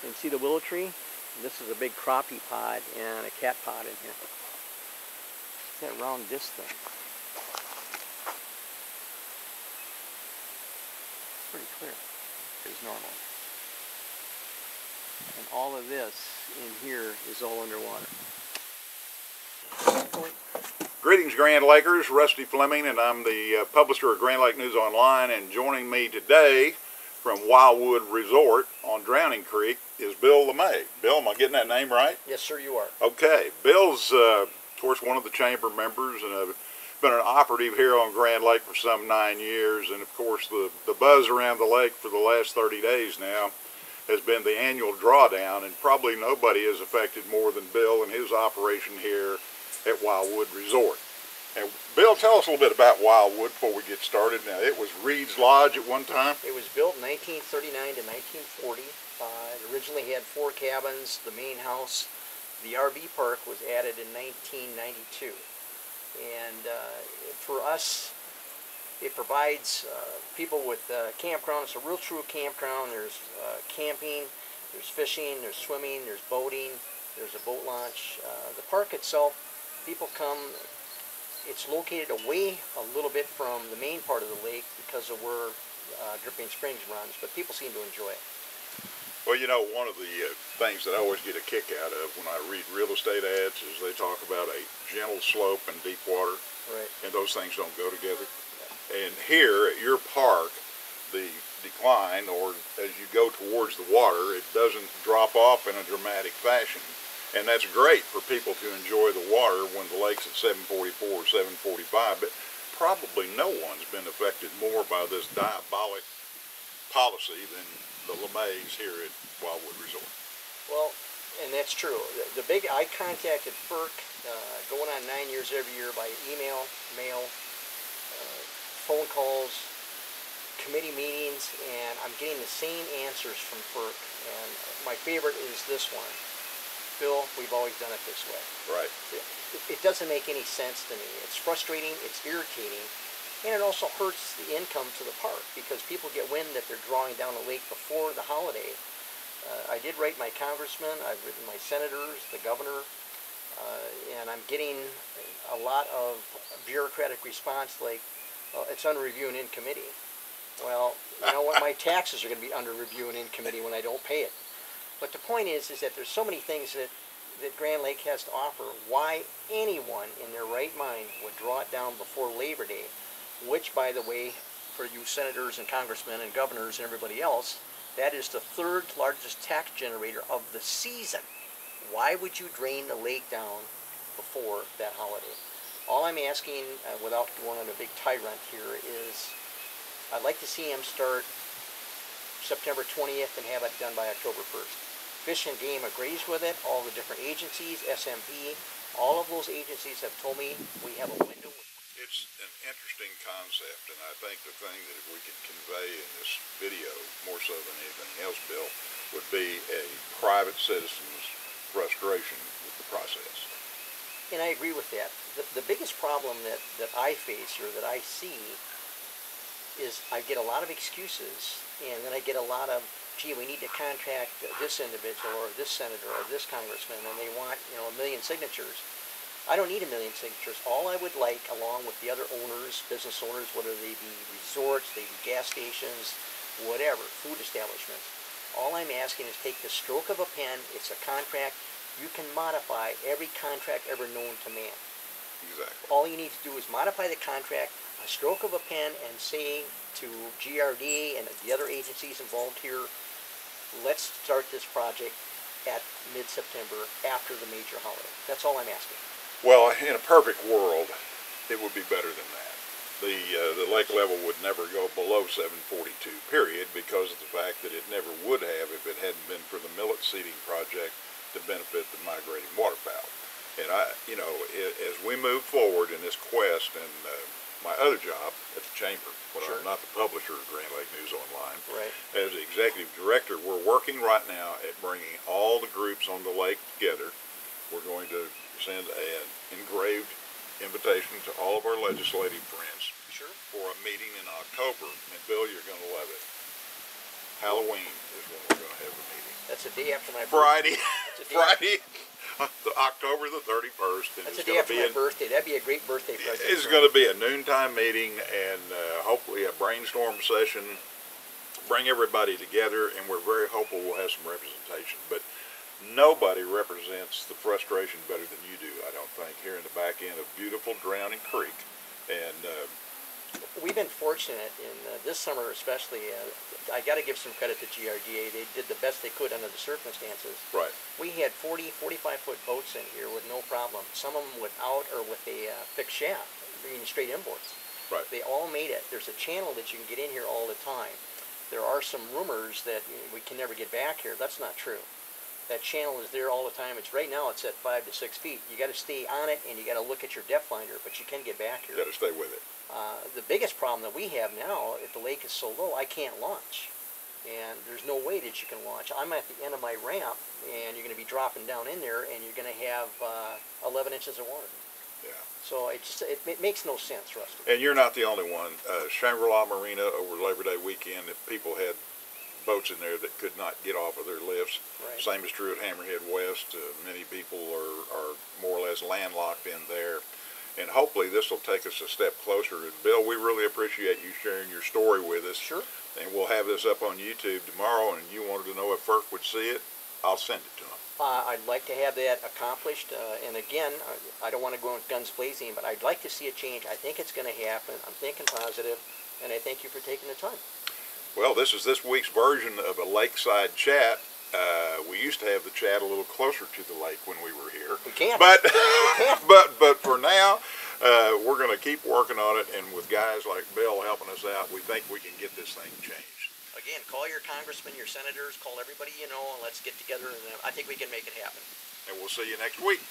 And see the willow tree? This is a big crappie pod and a cat pod in here. Look at that round disc thing. Pretty clear. It's normal. And all of this in here is all underwater. Greetings, Grand Lakers. Rusty Fleming, and I'm the publisher of Grand Lake News Online, and joining me today from Wildwood Resort on Drowning Creek is Bill LeMay. Bill, am I getting that name right? Yes, sir, you are. Okay. Bill's, of course, one of the chamber members, and I've been an operative here on Grand Lake for some 9 years, and of course the buzz around the lake for the last 30 days now has been the annual drawdown, and probably nobody is affected more than Bill and his operation here at Wildwood Resort. And Bill, tell us a little bit about Wildwood before we get started. Now, it was Reed's Lodge at one time? It was built in 1939 to 1940. It originally had 4 cabins, the main house. The RV park was added in 1992. And for us, it provides people with campground. It's a real true campground. There's camping, there's fishing, there's swimming, there's boating, there's a boat launch. The park itself, people come. It's located away a little bit from the main part of the lake because of where Dripping Springs runs, but people seem to enjoy it. Well, you know, one of the things that I always get a kick out of when I read real estate ads is they talk about a gentle slope and deep water. Right. And those things don't go together. Yeah. And here at your park, the decline, or as you go towards the water, it doesn't drop off in a dramatic fashion. And that's great for people to enjoy the water when the lake's at 744 or 745, but probably no one's been affected more by this diabolic policy than the LeMays here at Wildwood Resort. Well, and that's true. I contacted FERC going on 9 years every year by email, mail, phone calls, committee meetings, and I'm getting the same answers from FERC. And my favorite is this one. Bill, we've always done it this way. Right. It doesn't make any sense to me. It's frustrating, it's irritating, and it also hurts the income to the park because people get wind that they're drawing down the lake before the holiday. I did write my congressman, I've written my senators, the governor, and I'm getting a lot of bureaucratic response like, it's under review and in committee. Well, you know what, my taxes are going to be under review and in committee when I don't pay it. But the point is that there's so many things that Grand Lake has to offer. Why anyone in their right mind would draw it down before Labor Day, which, by the way, for you senators and congressmen and governors and everybody else, that is the 3rd largest tax generator of the season. Why would you drain the lake down before that holiday? All I'm asking, without going on a big tyrant here, is I'd like to see him start September 20th and have it done by October 1st. Fish and Game agrees with it. All the different agencies, SMP, all of those agencies have told me we have a window. It's an interesting concept, and I think the thing that if we could convey in this video, more so than anything else, Bill, would be a private citizen's frustration with the process. And I agree with that. The biggest problem that I face or that I see is I get a lot of excuses, and then I get a lot of, gee, we need to contract this individual or this senator or this congressman, and they want, you know, 1 million signatures. I don't need 1 million signatures. All I would like, along with the other owners, business owners, whether they be resorts, they be gas stations, whatever, food establishments, all I'm asking is take the stroke of a pen. It's a contract. You can modify every contract ever known to man. Exactly. All you need to do is modify the contract, a stroke of a pen, and say to GRD and the other agencies involved here, let's start this project at mid-September after the major holiday. That's all I'm asking. Well, in a perfect world, it would be better than that. The lake level would never go below 742, period, because of the fact that it never would have if it hadn't been for the millet seeding project to benefit the migrating waterfowl. And you know, as we move forward in this quest, and my other job at the chamber, when Sure. I'm not the publisher of Grand Lake News Online, Right. as the executive director, we're working right now at bringing all the groups on the lake together. We're going to send an engraved invitation to all of our legislative friends Sure. for a meeting in October, and Bill, you're going to love it. Halloween is when we're going to have a meeting. That's the day after my Friday. birthday. Friday. October the 31st. And That's it's the day going after to be my birthday. That'd be a great birthday present. It's going to be a noontime meeting and hopefully a brainstorm session. Bring everybody together, and we're very hopeful we'll have some representation. But nobody represents the frustration better than you do, I don't think, here in the back end of beautiful Drowning Creek. And we've been fortunate in this summer especially. I got to give some credit to GRDA. They did the best they could under the circumstances. right. We had 40, 45-foot boats in here with no problem. Some of them without or with a fixed shaft, being straight inboards. Right. They all made it. There's a channel that you can get in here all the time. There are some rumors that we can never get back here. That's not true. That channel is there all the time. It's right now. It's at 5 to 6 feet. You got to stay on it, and you got to look at your depth finder. But you can get back here. You got to stay with it. The biggest problem that we have now, if the lake is so low, I can't launch, and there's no way that you can launch. I'm at the end of my ramp, and you're going to be dropping down in there, and you're going to have 11 inches of water. Yeah. So it makes no sense, Rusty. And you're not the only one. Shangri-La Marina over Labor Day weekend, if people had boats in there that could not get off of their lifts. Right. Same is true at Hammerhead West. Many people are more or less landlocked in there. And hopefully this will take us a step closer. And Bill, we really appreciate you sharing your story with us. Sure. And we'll have this up on YouTube tomorrow, and you wanted to know if FERC would see it, I'll send it to them. I'd like to have that accomplished, and again, I don't want to go guns blazing, but I'd like to see a change. I think it's going to happen. I'm thinking positive, and I thank you for taking the time. Well, this is this week's version of a Lakeside chat. We used to have the chat a little closer to the lake when we were here. We can't. But, but for now, we're going to keep working on it, and with guys like Bill helping us out, we think we can get this thing changed. Again, call your congressmen, your senators, call everybody you know, and let's get together, and I think we can make it happen. And we'll see you next week.